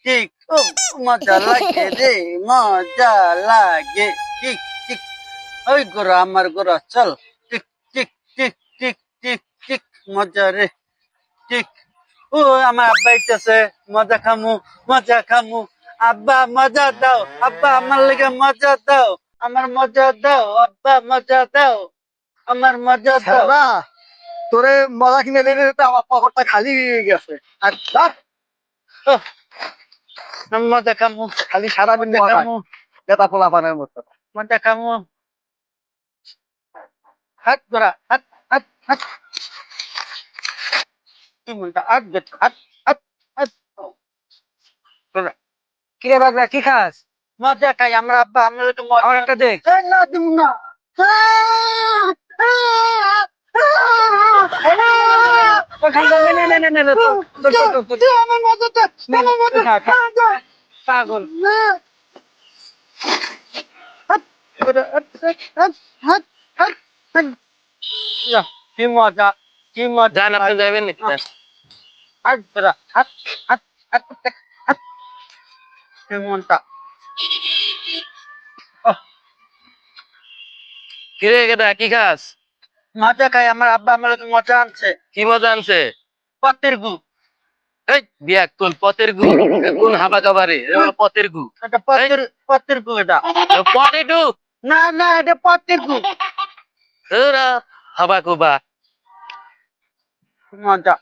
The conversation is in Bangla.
টিক ও মজা লাগে রে মজা লাগে টিক টিক ওই গোরা আমার গোরা চল tick tick tick tick tick tick মজা রে টিক ও আমার আব্বা ইচ্ছেছে মজা খামু আব্বা মজা দাও আব্বা আমার লেগে মজা দাও আমার মজা দাও আব্বা মজা দাও আমার মজা দাও না তোরে মজা কিনে দিতে দিতে আমার পকেটটা খালি হয়ে গেছে আর ধর, ও, আমি মজা খামু খালি সারাদিন মজা খামু বেতা পোলা পানের মতো মজা খামু হাত ধরা হাত হাত হাত কি বলটা হাত হাত হাত হাত ধরা কিরে বাগরা কি খাস মজা খাই আমরা আব্বা আমরা তো আমার একটা দেখ না দিব না আমার মজাটা আমার মজা পাগল কি মজা কি মজা যান আপনি যাবেন নি হাত ধরা হাত হাত হাত হাত মনটা কিরে কেটা কি খাস মজা খাই আমার আব্বা আমার মজা আনছে কি মজা আনছে পথের গু এই বিয়া কোন পতের গু কোন হাবা কাবারে পতের গু এটা পথের গু এটা পটেটু না না এটা পথের গু হাবা কুবা মজা